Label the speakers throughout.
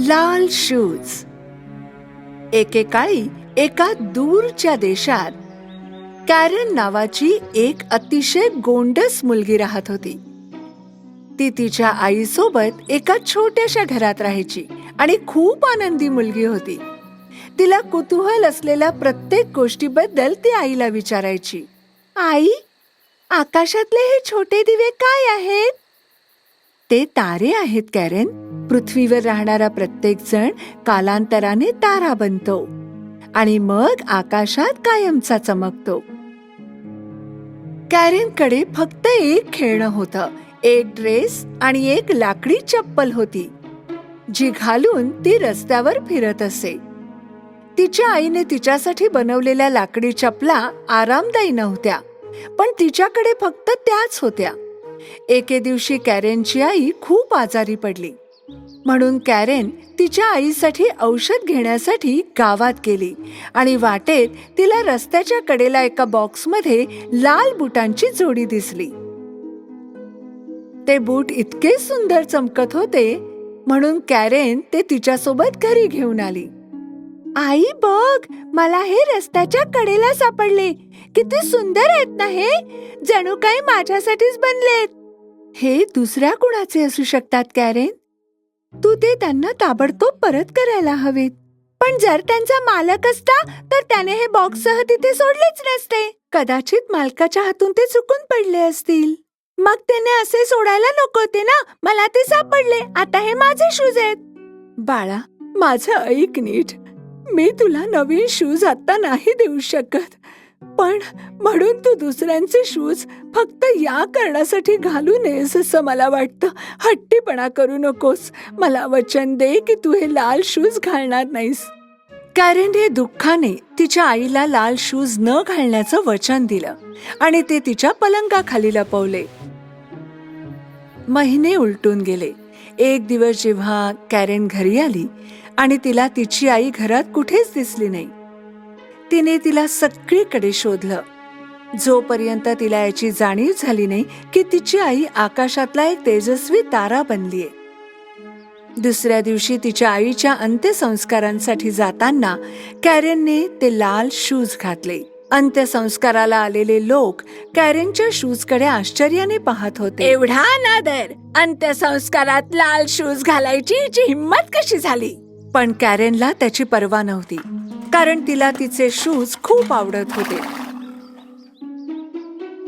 Speaker 1: लाल शूज. एकेकाळी एका दूरच्या देशात कॅरेन नावाची एक अतिशय गोंडस मुलगी राहत होती. ती तिच्या आईसोबत एका छोट्याशा घरात राहायची आणि खूप आनंदी मुलगी होती. तिला कुतूहल असलेल्या प्रत्येक गोष्टीबद्दल ती आईला विचारायची. आई, आकाशातले हे छोटे दिवे काय आहेत? ते तारे आहेत कॅरेन. पृथ्वीवर राहणारा प्रत्येक जण कालांतराने तारा बनतो आणि मग आकाशात कायमचा चमकतो. कॅरेनकडे फक्त एक खेळणं होतं, एक ड्रेस आणि एक लाकडी चप्पल होती, जी घालून ती रस्त्यावर फिरत असे. तिच्या आईने तिच्यासाठी बनवलेल्या लाकडी चपला आरामदायी नव्हत्या, पण तिच्याकडे फक्त त्याच होत्या. एके दिवशी कॅरेनची आई खूप आजारी पडली, म्हणून कॅरेन तिच्या आईसाठी औषध घेण्यासाठी गावात गेली आणि वाटेत तिला रस्त्याच्या कडेला एका बॉक्समध्ये लाल बुटांची जोडी दिसली. ते बूट इतके सुंदर चमकत होते म्हणून कॅरेन ते तिच्यासोबत घरी घेऊन आली. आई बघ, मला हे रस्त्याच्या कडेला सापडले. किती सुंदर आहेत ना हे, जणू काही माझ्यासाठीच बनलेत. हे दुसऱ्या कुणाचे असू शकतात कॅरेन. तू ते त्यांना ताबडतोब परत करायला हवेत. पण जर त्यांचा मालक असता तर त्याने हे बॉक्ससह तिथे सोडलेच नसते. कदाचित मालकाच्या हातून ते चुकून पडले असतील. मग त्याने असे सोडायला नको होते ना. मला ते सापडले, आता हे माझे शूज आहेत. बाळा, माझं ऐक नीट. मी तुला नवीन शूज आता नाही देऊ शकत, पण म्हणून तू दुसऱ्यांचे शूज फक्त या कारणासाठी घालू नयेस असं मला वाटतं. हट्टीपणा करू नकोस. मला वचन दे की तू हे लाल शूज घालणार नाहीस. कॅरेनने दुःखाने तिच्या आईला लाल शूज न घालण्याचं वचन दिलं आणि ते तिच्या पलंगाखाली लपवले. महिने उलटून गेले. एक दिवस जेव्हा कॅरेन घरी आली आणि तिला तिची आई घरात कुठेच दिसली नाही, तिने तिला सगळीकडे शोधलं, जोपर्यंत तिला याची जाणीव झाली नाही की तिची आई आकाशातला एक तेजस्वी तारा बनलीये. दुसऱ्या दिवशी तिच्या आईच्या अंत्यसंस्कारांसाठी जाताना कॅरेनने ते लाल शूज घातले. अंत्यसंस्काराला आलेले लोक कॅरेनच्या शूजकडे आश्चर्याने पाहत होते. एवढा नादर, अंत्यसंस्कारात लाल शूज घालायची हिची हिम्मत कशी झाली? पण कॅरेनला त्याची पर्वा नव्हती, कारण तिला तिचे शूज खूप आवडत होते.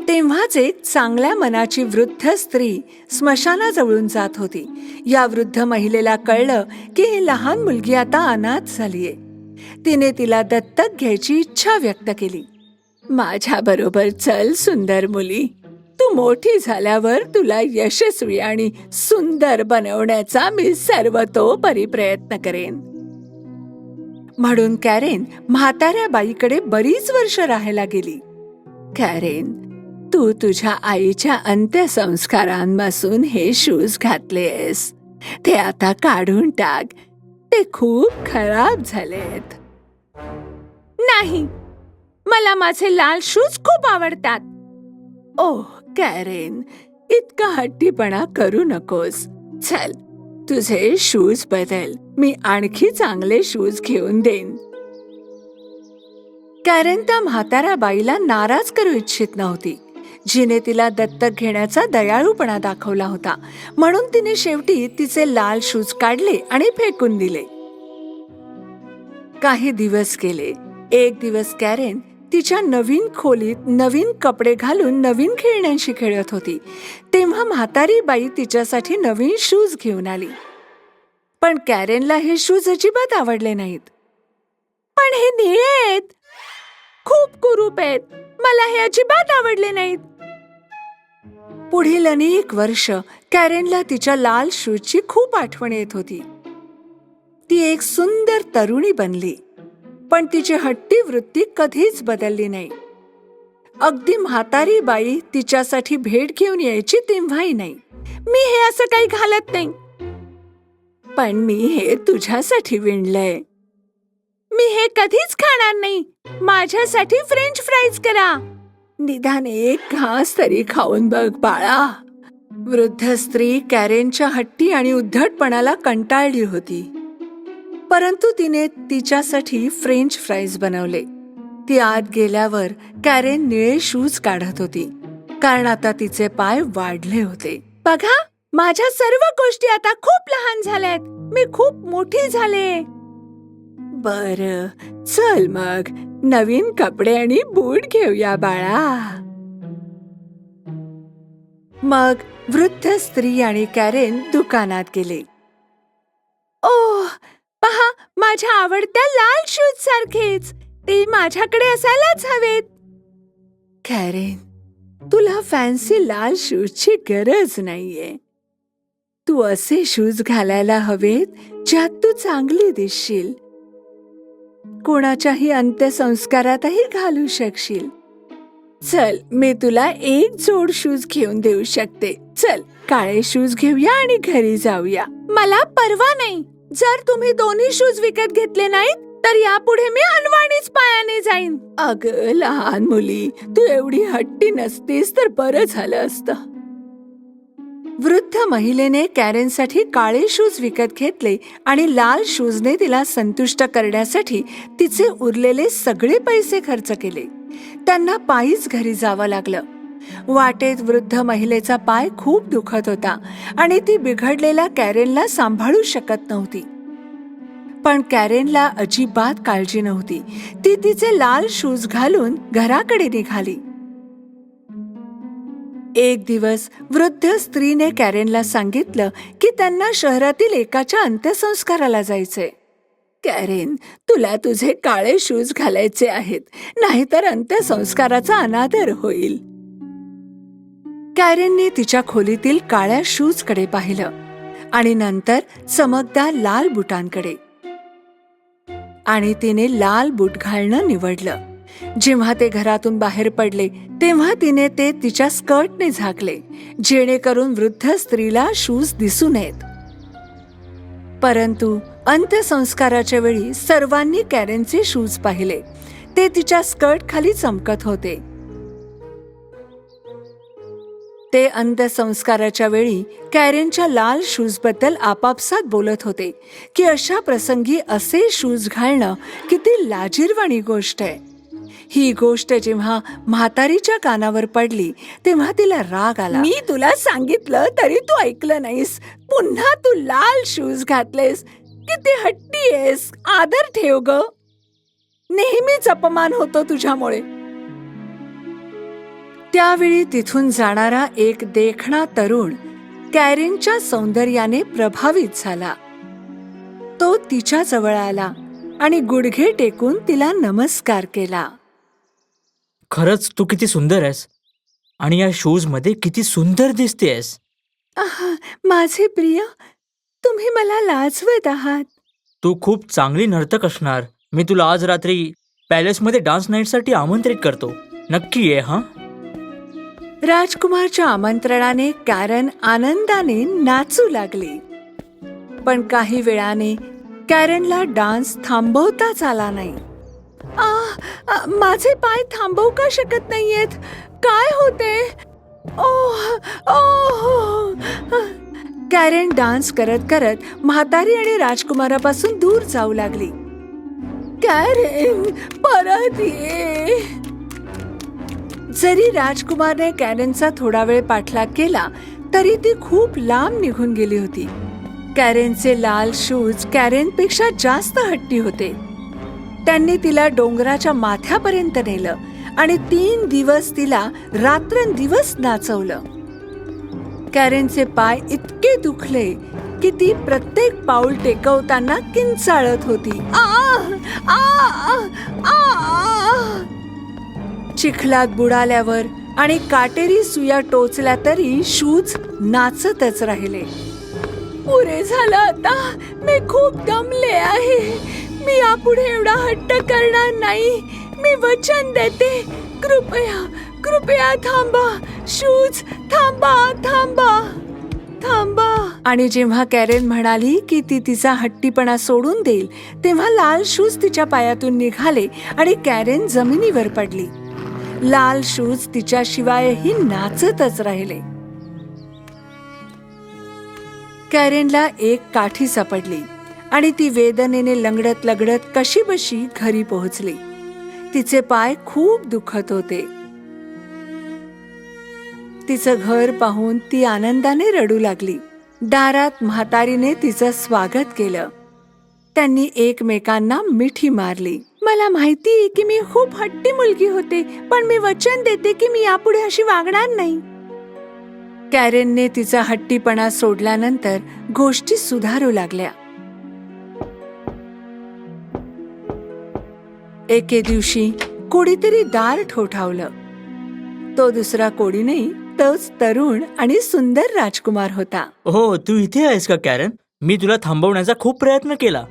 Speaker 1: तेव्हाच एक चांगल्या मनाची वृद्ध स्त्री स्मशानाजवळून जात होती. या वृद्ध महिलेला कळलं की ही लहान मुलगी आता अनाथ झालीये. तिने तिला दत्तक घ्यायची इच्छा व्यक्त केली. माझ्या बरोबर चल सुंदर मुली, तू मोठी झाल्यावर तुला यशस्वी आणि सुंदर बनवण्याचा मी सर्वतोपरी प्रयत्न करेन. म्हणून कॅरेन म्हाताऱ्या बाईकडे बरीच वर्ष राहायला गेली. कॅरेन, तू तुझ्या आईच्या अंत्यसंस्कारांपासून हे शूज घातलेस, ते आता काढून टाक. ते खूप खराब झालेत. नाही, मला माझे लाल शूज खूप आवडतात. ओह कॅरेन, इतका हट्टीपणा करू नकोस. चल, तुझे शूज बदल, मी आणखी चांगले शूज घेऊन देईन. कॅरेन त्या म्हाताऱ्या बाईला नाराज करू इच्छित नव्हती, जिने तिला दत्तक घेण्याचा दयाळूपणा दाखवला होता. म्हणून तिने शेवटी तिचे लाल शूज काढले आणि फेकून दिले. काही दिवस गेले. एक दिवस कॅरेन तिच्या नवीन खोलीत नवीन कपडे घालून नवीन खेळण्यांशी खेळत होती. तेव्हा म्हातारी बाई तिच्यासाठी नवीन शूज घेऊन आली. पण कॅरेनला हे शूज अजिबात आवडले नाहीत. पण हे निळे आहेत, खूप कुरूप आहेत, मला हे अजिबात आवडले नाहीत. पुढील अनेक वर्ष कॅरेनला तिच्या लाल शूजची खूप आठवण येत होती. ती एक सुंदर तरुणी बनली, पण तिची हट्टी वृत्ती कधीच बदलली नाही. अगदी म्हातारी बाई तिच्यासाठी भेट घेऊन यायची तेव्हाही नाही. मी हे असं काही घालत नाही, पण मी हे तुझ्यासाठी विणलंय. मी हे कधीच खाणार नाही. माझ्यासाठी फ्रेंच फ्राईज करा. निदान एक घास तरी खाऊन बघ बाळा. वृद्ध स्त्री कॅरेनच्या हट्टी आणि उद्धटपणाला कंटाळली होती. परंतु तिने तिच्यासाठी फ्रेंच फ्राईज बनवले. ती आत गेल्यावर कॅरेन निळे शूज काढत होती, कारण आता तिचे पाय वाढले होते. बघा, माझ्या सर्व गोष्टी आता खूप लहान झाल्यात. मी खूप मोठी झाले. बरं, चल मग नवीन कपडे आणि बूट घेऊया बाळा. मग वृद्ध स्त्री आणि कॅरेन दुकानात गेले. ओह, पहा, माझ्या आवडत्या लाल शूज सारखेच. ते माझ्याकडे असायलाच हवेत. कॅरेन, तुला फॅन्सी लाल शूजची गरज नाहीये. तू असे शूज घालायला हवेत ज्यात तू चांगली दिसशील. कोणाच्याही अंत्यसंस्कारातही घालू शकशील. चल, मी तुला एक जोड शूज घेऊन देऊ शकते. चल, काळे शूज घेऊया आणि घरी जाऊया. मला परवा नाही. जर तुम्ही दोन्ही शूज विकत घेतले नाहीत तर यापुढे मी अनवाणीच पायाने जाईन. अगं लहान मुली, तू एवढी हट्टी नसतीस तर बरं झालं असतं. वृद्ध महिलेने कॅरेनसाठी काळे शूज विकत घेतले आणि लाल शूजने तिला संतुष्ट करण्यासाठी तिचे उरलेले सगळे पैसे खर्च केले. त्यांना पायीच घरी जावं लागलं. वाटेत वृद्ध महिलेचा पाय खूप दुखत होता आणि ती बिघडलेल्या कॅरेनला सांभाळू शकत नव्हती. पण कॅरेनला अजिबात काळजी नव्हती. ती तिचे लाल शूज घालून घराकडे निघाली. एक दिवस वृद्ध स्त्रीने कॅरेनला सांगितलं की त्यांना शहरातील एकाच्या अंत्यसंस्काराला जायचंय. कॅरेन, तुला तुझे काळे शूज घालायचे आहेत, नाहीतर अंत्यसंस्काराचा अनादर होईल. कॅरेनने तिच्या खोलीतील काळ्या शूजकडे पाहिलं आणि नंतर चमकदार लाल बुटांकडे, आणि तिने लाल बूट घालणं निवडलं. जेव्हा ते घरातून बाहेर पडले तेव्हा तिने ते तिच्या स्कर्टने झाकले, जेणेकरून वृद्ध स्त्रीला शूज दिसू नयेत. परंतु अंत्यसंस्काराच्या वेळी सर्वांनी कॅरेनचे शूज पाहिले. ते तिच्या स्कर्ट खाली चमकत होते. ते अंत्यसंस्काराच्या वेळी कॅरेनच्या लाल शूज बद्दल आपापसात बोलत होते की अशा प्रसंगी असे शूज घालणं किती लाजिरवाणी गोष्ट आहे. ही गोष्ट जेव्हा म्हातारीच्या कानावर पडली तेव्हा तिला राग आला. मी तुला सांगितलं तरी तू ऐकलं नाहीस. पुन्हा तू लाल शूज घातलेस. किती हट्टी आहेस. आदर ठेव ग. नेहमीच अपमान होतो तुझ्यामुळे. त्यावेळी तिथून जाणारा एक देखणा तरुण कॅरेनच्या सौंदर्याने प्रभावित झाला. तो तिच्या जवळ आला आणि गुडघे टेकून तिला नमस्कार केला.
Speaker 2: खरंच तू किती सुंदर आहेस आणि या शूज मध्ये किती सुंदर दिसतेस.
Speaker 1: माझे प्रिय, तुम्ही मला लाजवत आहात.
Speaker 2: तू खूप चांगली नर्तक असणार. मी तुला आज रात्री पॅलेसमध्ये डान्स नाईटसाठी आमंत्रित करतो. नक्की ये हा.
Speaker 1: राजकुमारच्या आमंत्रणाने कॅरेन आनंदाने नाचू लागली. पण काही वेळाने कॅरेनला डान्स थांबवताच आला नाही. माझे पाय थांबवू का शकत नाहीयेत. काय होते. कॅरेन डान्स करत करत म्हातारी आणि राजकुमारापासून दूर जाऊ लागली. कॅरेन, परत ये. जरी राजकुमारने कॅरेनचा थोडा वेळ पाठलाग केला तरी ती खूप लांब निघून गेली होती. कॅरेनचे लाल शूज कॅरेनपेक्षा जास्त हट्टी होते. त्यांनी तिला डोंगराच्या माथ्यापर्यंत नेलं आणि 3 दिवस तिला रात्रंदिवस नाचवलं. कॅरेनचे पाय इतके दुखले की ती प्रत्येक पाऊल टेकवताना किंचाळत होती. चिखलात बुडाल्यावर आणि काटेरी सुया टोचल्या तरी शूज नाचतच राहिले. पुरे झालं आता. मी खूप दमले आहे. मी यापुढे एवढा हट्ट करणार नाही. मी वचन देते. कृपया कृपया थांबा. शूज थांबा, थांबा, थांबा. आणि जेव्हा कॅरेन म्हणाली की ती तिचा हट्टीपणा सोडून देईल तेव्हा लाल शूज तिच्या पायातून निघाले आणि कॅरेन जमिनीवर पडली. लाल शूज तिच्याशिवायही नाचतच राहिले. कॅरेनला एक काठी सापडली आणि ती वेदनेने लंगडत लगडत कशीबशी घरी पोहोचली. तिचे पाय खूप दुखत होते. तिचं घर पाहून ती आनंदाने रडू लागली. दारात म्हातारीने तिचं स्वागत केलं. त्यांनी एकमेकांना मिठी मारली. मला माहितीये की मी खूप हट्टी मुलगी होते, पण मी वचन देते की मी यापुढे अशी वागणार नाही. कॅरेनने तिचा हट्टीपणा सोडल्यानंतर गोष्टी सुधारू लागल्या. एके दिवशी कोणीतरी दार ठोठावलं. तो दुसरा कोणी नाही, तोच तरुण आणि सुंदर राजकुमार होता.
Speaker 2: हो, तू इथे आहेस का कॅरन? मी तुला थांबवण्याचा खूप प्रयत्न केला,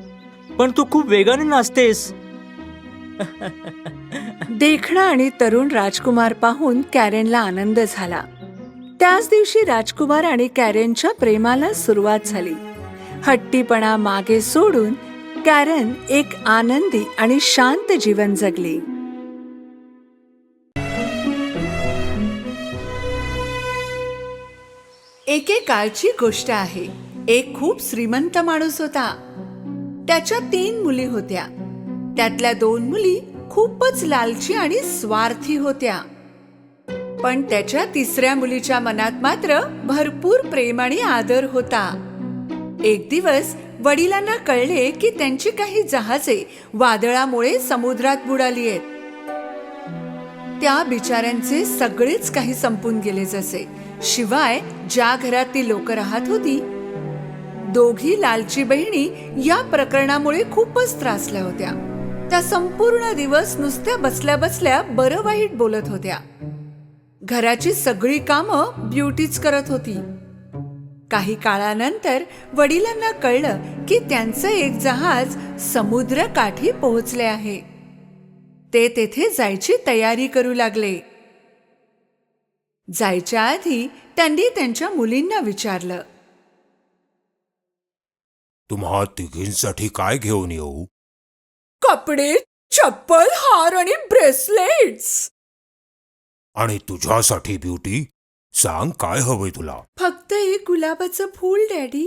Speaker 2: पण तू खूप वेगाने नाचतेस.
Speaker 1: देखणा आणि तरुण राजकुमार पाहून कॅरेनला आनंद झाला. त्याच दिवशी राजकुमार आणि कॅरेनच्या प्रेमाला सुरुवात झाली. हट्टीपणा मागे सोडून कॅरेन एक आनंदी आणि शांत जीवन जगली. एकेकाळची गोष्ट आहे. एक खूप श्रीमंत माणूस होता. त्याच्या 3 मुली होत्या. त्यातल्या 2 मुली खूपच लालची आणि स्वार्थी होत्या. पण त्याच्या 3ऱ्या मुलीच्या मनात मात्र भरपूर प्रेम आणि आदर होता. एक दिवस वडिलांना कळले की त्यांची काही जहाजे वादळामुळे समुद्रात बुडाली आहेत. त्या बिचाऱ्यांचे सगळेच काही संपून गेले जसे. शिवाय ज्या घरात ती लोक राहत होती, दोघी लालची बहिणी या प्रकरणामुळे खूपच त्रासल्या होत्या. त्या संपूर्ण दिवस नुसत्या बसल्या बसल्या बरं वाईट बोलत होत्या. घराची सगळी कामं ब्युटीच करत होती. काही काळानंतर वडिलांना कळलं की त्यांचं एक जहाज समुद्र काठी पोहोचले आहे. ते तेथे जायची तयारी करू लागले. जायच्या आधी त्यांनी त्यांच्या मुलींना विचारलं,
Speaker 3: तुम्हा तिघींसाठी काय घेऊन येऊ?
Speaker 1: कपडे, चप्पल, हार आणि ब्रेसलेट्स.
Speaker 3: आणि तुझ्यासाठी ब्युटी, सांग काय हवंय तुला?
Speaker 1: फक्त एक गुलाबाचं फूल डॅडी.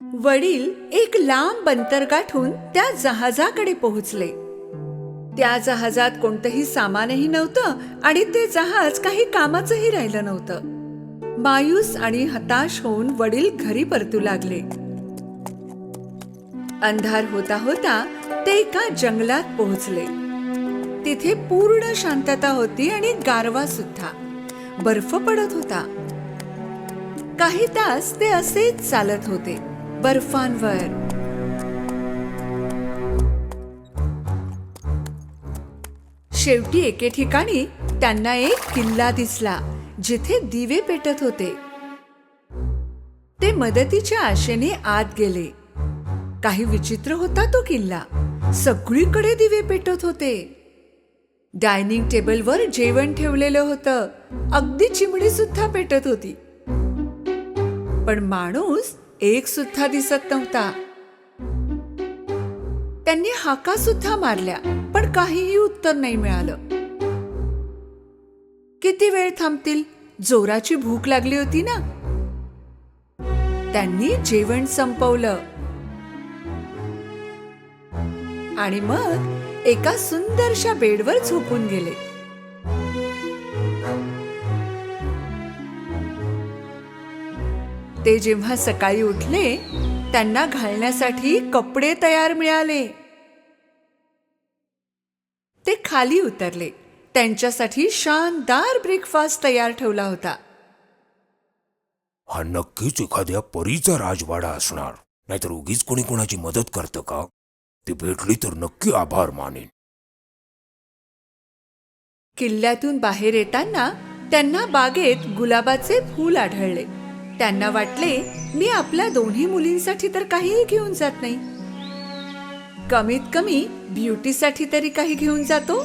Speaker 1: वडील एक लांब अंतर गाठून त्या जहाजाकडे पोहोचले. त्या जहाजात कोणतंही सामानही नव्हतं आणि ते जहाज काही कामाचंही राहिलं नव्हतं. मायूस आणि हताश होऊन वडील घरी परतू लागले. अंधार होता होता ते एका जंगलात पोहोचले. तिथे पूर्ण शांतता होती आणि गारवा सुद्धा. बर्फ पडत होता. काही तास ते असेच चालत होते बर्फांवर. शेवटी एके ठिकाणी त्यांना एक किल्ला दिसला, जिथे दिवे पेटत होते. ते मदतीच्या आशेने आत गेले. काही विचित्र होता तो किल्ला. सगळीकडे दिवे पेटत होते. डायनिंग टेबलवर जेवण ठेवलेलं होतं. अगदी चिमणी सुद्धा पेटत होती. पण माणूस एक सुद्धा दिसत नव्हता. त्यांनी हाका सुद्धा मारल्या, पण काहीही उत्तर नाही मिळालं. किती वेळ थांबतील? जोराची भूक लागली होती ना. त्यांनी जेवण संपवलं आणि मग एका सुंदरशा बेडवर झोपून गेले. ते जेव्हा सकाळी उठले, त्यांना घालण्यासाठी कपडे तयार मिळाले. ते खाली उतरले. त्यांच्यासाठी शानदार ब्रेकफास्ट तयार ठेवला होता.
Speaker 3: हा नक्कीच एखाद्या परीचा राजवाडा असणार. नाहीतर उगीच कोणी कोणाची मदत करतं का? ती भेटली तर नक्की आभार मानेन.
Speaker 1: किल्ल्यातून बाहेर येताना त्यांना बागेत गुलाबाचे फूल आढळले. त्यांना वाटले, मी आपल्या 2 मुलींसाठी तर काहीही घेऊन जात नाही. कमीत कमी ब्युटीसाठी तरी काही घेऊन जातो.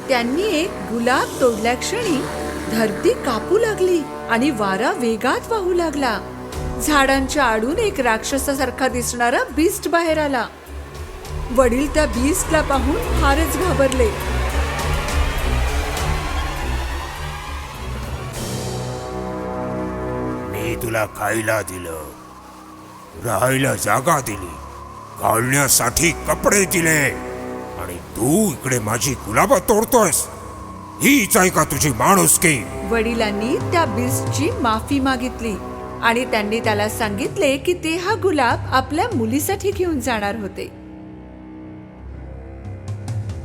Speaker 1: त्यांनी एक गुलाब तोडल्या क्षणी धरती कापू लागली आणि वारा वेगात वाहू लागला. झाडांच्या आडून एक राक्षसासारखा दिसणारा बीस्ट बाहेर आला. वडील त्या बीस्टला पाहून फारच घाबरले.
Speaker 3: तुला खायला दिलं, राहायला जागा दिली, घालण्यासाठी कपडे दिले, आणि तू इकडे माझी गुलाबं तोडतोयस. हीच आहे का तुझी माणुसकी?
Speaker 1: वडिलांनी त्या बीस्टची माफी मागितली आणि त्यांनी त्याला सांगितले की ते हा गुलाब आपल्या मुलीसाठी घेऊन जाणार होते.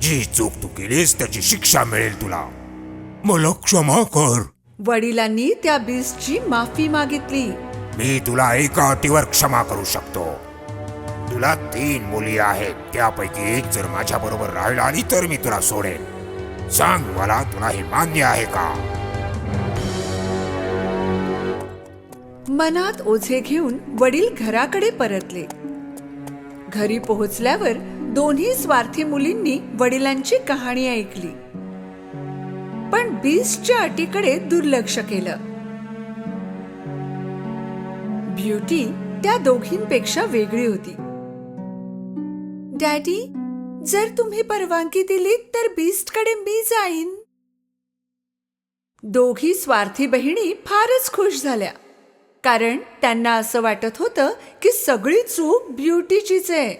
Speaker 3: जी चूक तू केलीस त्याची शिक्षा मिळेल तुला. मला क्षमा कर.
Speaker 1: वडिलांनी त्या बीस्टची माफी मागितली.
Speaker 3: मी तुला एका अटीवर क्षमा करू शकतो. तुला 3 मुली आहेत, त्यापैकी एक जर माझ्या बरोबर राहायला आली तर मी तुला सोडेन. सांग मला, तुला हे मान्य आहे का?
Speaker 1: मनात ओझे घेऊन वडील घराकडे परतले. घरी पोहोचल्यावर दोन्ही स्वार्थी मुलींनी वडिलांची कहाणी ऐकली, पण बीस्टच्या अटीकडे दुर्लक्ष केलं. ब्युटी त्या दोघींपेक्षा वेगळी होती. डॅडी, जर तुम्ही परवानगी दिलीत तर बीस्टकडे मी जाईन. दोघी स्वार्थी बहिणी फारच खुश झाल्या, कारण त्यांना असं वाटत होतं की सगळी चूक ब्युटीचीच आहे.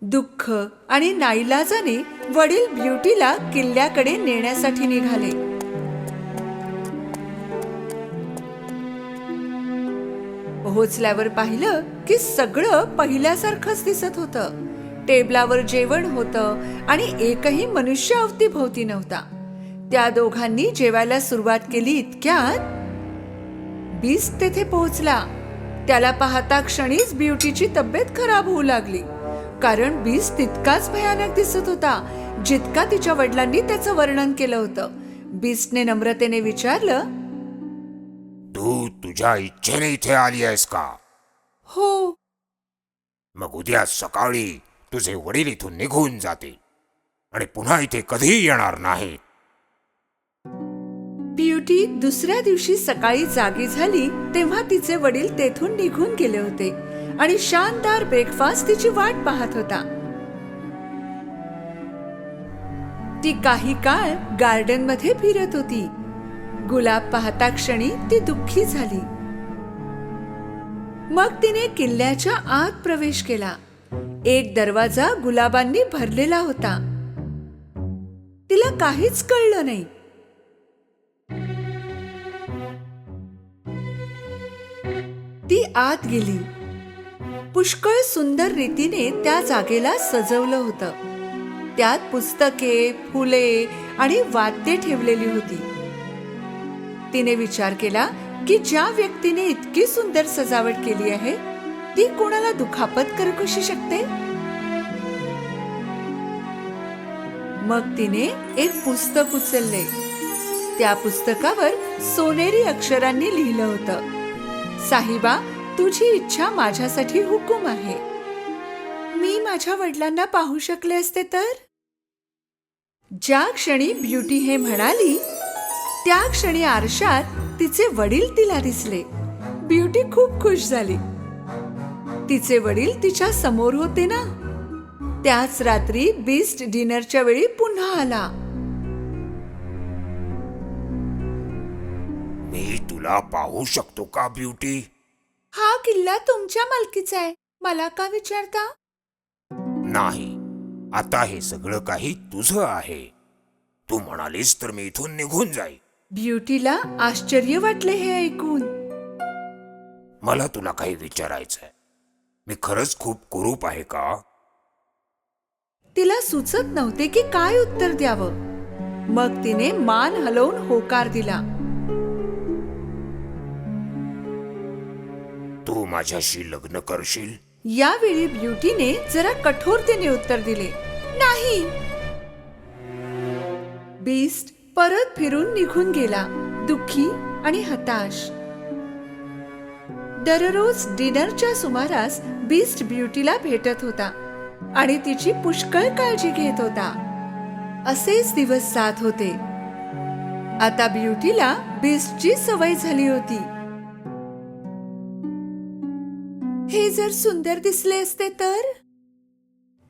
Speaker 1: दुःख आणि नाईलाजाने वडील ब्युटीला किल्ल्याकडे नेण्यासाठी निघाले. पोहोचल्यावर पाहिलं की सगळं पहिल्यासारखंच दिसत होतं. टेबलावर जेवण होतं आणि एकही मनुष्य अवतीभोवती नव्हता. त्या दोघांनी जेवायला सुरुवात केली इतक्यात बीस्ट तेथे पोहोचला. त्याला पाहता क्षणीच ब्युटीची तब्येत खराब होऊ लागली, कारण बीस्ट तितकाच भयानक दिसत होता जितका तिच्या वडिलांनी त्याचं वर्णन केलं होतं. बीस्टने नम्रतेने विचारलं,
Speaker 3: तू तुझ्या इच्छेने इथे आली आहेस का?
Speaker 1: हो.
Speaker 3: मग उद्या सकाळी तुझे वडील इथून निघून जातील आणि पुन्हा इथे कधीही येणार नाही.
Speaker 1: ब्युटी दुसऱ्या दिवशी सकाळी जागी झाली तेव्हा तिचे वडील तेथून निघून गेले होते आणि शानदार ब्रेकफास्ट तिची वाट पाहत होता. ती काही काळ गार्डन मध्ये फिरत होती. गुलाब पाहता क्षणी ती दुःखी झाली. मग तिने किल्ल्याच्या आत प्रवेश केला. एक दरवाजा गुलाबांनी भरलेला होता. तिला काहीच कळलं नाही. ती आत गेली. पुष्कळ सुंदर रीतीने त्या जागेला सजवलं होतं. त्यात पुस्तके, फुले आणि वाद्ये ठेवलेली होती. तिने विचार केला की ज्या व्यक्तीने इतकी सुंदर सजावट केली आहे ती कोणाला दुखापत करू कशी शकते. मग तिने एक पुस्तक उचलले. त्या पुस्तकावर सोनेरी अक्षरांनी लिहिलं होतं, साहिबा, तुझी इच्छा माझ्यासाठी हुकूम आहे. मी माझ्या वडिलांना पाहू शकले असते तर. ज्या क्षणी ब्युटी हे म्हणाली त्या क्षणी आरशात तिचे वडील तिला दिसले. ब्युटी खूप खुश झाली. तिचे वडील तिच्या समोर होते ना. त्याच रात्री बीस्ट डिनरच्या वेळी पुन्हा आला.
Speaker 3: मी तुला पाहू शकतो का ब्युटी?
Speaker 1: हा किल्ला तुमच्या मालकीचा आहे, मला का विचारता?
Speaker 3: नाही, आता हे सगळं काही तुझं आहे. तू म्हणालीस तर मी इथून निघून जाईन.
Speaker 1: ब्युटीला आश्चर्य वाटले हे ऐकून.
Speaker 3: मला तुला काही विचारायचंय. मी खरंच खूप कुरूप आहे का?
Speaker 1: तिला सुचत नव्हते की काय उत्तर द्यावं. मग तिने मान हलवून होकार दिला.
Speaker 3: तू माझ्याशी लग्न करशील?
Speaker 1: यावेळी ब्युटीने जरा कठोरतेने उत्तर दिले, नाही. बीस्ट परत फिरून निघून गेला, दुःखी आणि हताश. दररोज डिनरच्या सुमारास बीस्ट ब्युटीला भेटत होता आणि तिची पुष्कळ काळजी घेत होता. असेच दिवस जात होते. आता ब्युटीला बीस्टची सवय झाली होती. हे जर सुंदर दिसले असते तर.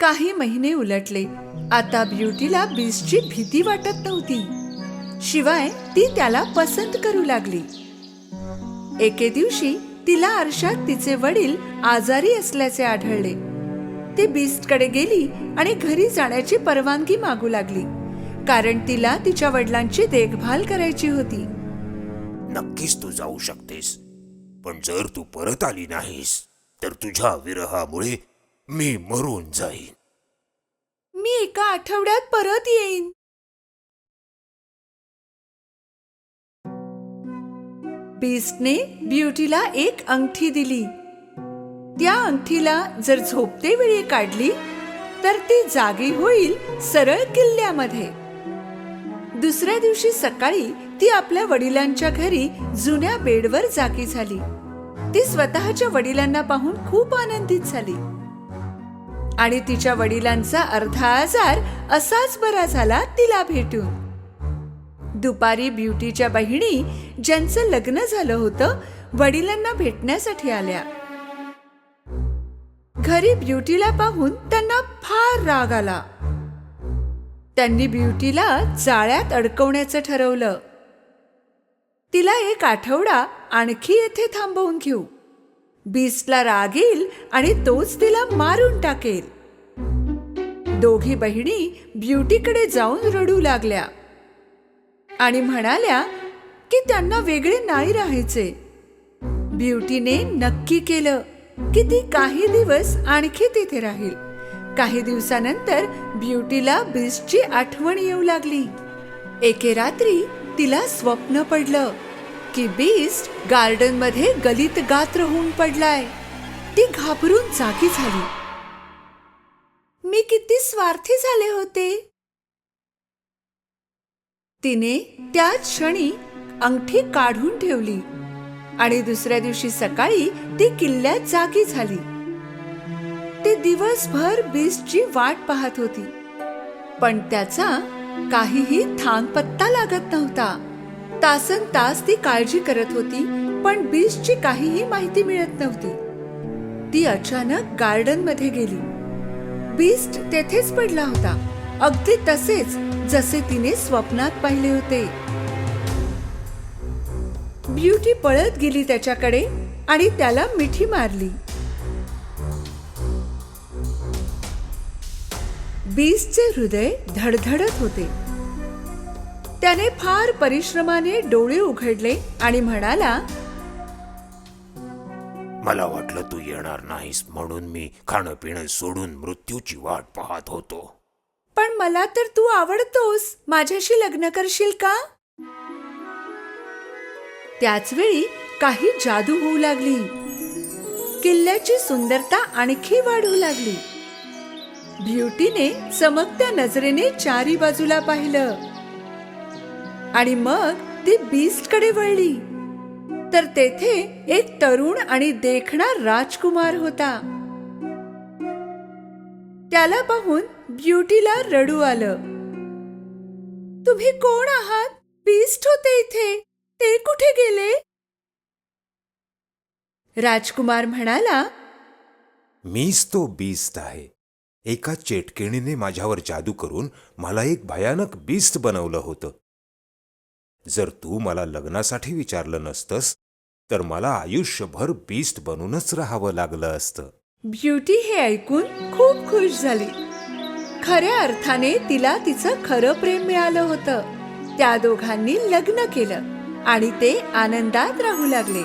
Speaker 1: काही महिने उलटले. आता ब्युटीला बीस्टची भीती वाटत नव्हती. शिवाय ती त्याला पसंत करू लागली. एके दिवशी तिला आरशात तिचे वडील आजारी असल्याचे आढळले. ती बीस्टकडे गेली आणि घरी जाण्याची परवानगी मागू लागली, कारण तिला तिच्या वडिलांची देखभाल करायची होती.
Speaker 3: नक्कीच तू जाऊ शकतेस, पण जर तू परत आली नाहीस तर तुझ्या विरहामुळे मी मरून जाईन.
Speaker 1: मी एका आठवड्यात परत येईन. बीस्टने ब्युटीला एक अंगठी दिली. त्या अंगठीला जर झोपते वेळी काढली तर ती जागी होईल सरळ किल्ल्यामध्ये. दुसऱ्या दिवशी सकाळी ती आपल्या वडिलांच्या घरी जुन्या बेडवर जागी झाली. ती स्वतःच्या वडिलांना पाहून खूप आनंदित झाली आणि तिच्या वडिलांचा अर्धा आजार असाच बरा झाला तिला भेटून. दुपारी ब्युटीच्या बहिणी, ज्यांचं लग्न झालं होतं, वडिलांना भेटण्यासाठी आल्या. घरी ब्युटीला पाहून त्यांना फार राग आला. त्यांनी ब्युटीला जाळ्यात अडकवण्याचं ठरवलं. तिला एक आठवडा आणखी येथे थांबवून घेऊ. बीस्टला राग येईल आणि तोच तिला मारून टाकेल. दोघी बहिणी ब्युटीकडे जाऊन रडू लागल्या आणि म्हणाल्या की त्यांना वेगळे नाही राहायचे. ब्युटीने नक्की केलं की ती काही दिवस आणखी तिथे राहील. काही दिवसानंतर ब्युटीला बीस्टची आठवण येऊ लागली. एके रात्री तिला स्वप्न पडलं की बीस्ट गार्डन मध्ये गलित गात्र होऊन पडलाय. ती घाबरून जागी झाली. मी किती स्वार्थी झाले होते. तिने त्याच क्षणी अंगठी काढून ठेवली आणि दुसऱ्या दिवशी सकाळी ती किल्ल्यात जागी झाली. ती दिवसभर बीस्टची वाट पाहत होती, पण त्याचा काहीही थांग पत्ता लागत नव्हता. तासन तास ती काळजी करत होती, पण बीस्टची काहीही माहिती मिळत नव्हती. ती अचानक गार्डन मध्ये गेली. बीस्ट तेथेच पडला होता, अगदी तसेच जसे तिने स्वप्नात पाहिले होते. ब्युटी पळत गेली त्याच्याकडे आणि त्याला मिठी मारली. बीस्टचे हृदय धडधडत होते. त्याने फार परिश्रमाने डोळे उघडले आणि म्हणाला,
Speaker 3: मला वाटलं तू येणार नाहीस, म्हणून मी खाणं पिणं सोडून मृत्यूची वाट पाहत होतो.
Speaker 1: पण मला तर तू आवडतोस. माझ्याशी लग्न करशील का? त्याच वेळी काही जादू होऊ लागली. किल्ल्याची सुंदरता आणखी वाढू लागली. ब्युटीने चमकत्या नजरेने चारी बाजूला पाहिलं आणि मग ती बीस्टकडे वळली, तर तेथे एक तरुण आणि देखणा राजकुमार होता. त्याला पाहून ब्युटीला रडू आलं. तुम्ही कोण आहात? बीस्ट होते इथे, ते कुठे गेले? राजकुमार म्हणाला,
Speaker 3: मीच तो बीस्ट आहे. एका चेटकेणीने माझ्यावर जादू करून मला एक भयानक बीस्ट बनवलं होतं. जर तू मला लग्नासाठी विचारलं नसतंस तर मला आयुष्यभर बीस्ट बनूनच राहावं लागलं असतं.
Speaker 1: ब्युटी हे ऐकून खूप खुश झाली. खऱ्या अर्थाने तिला तिचं खरं प्रेम मिळालं होतं. त्या दोघांनी लग्न केलं आणि ते आनंदात राहू लागले.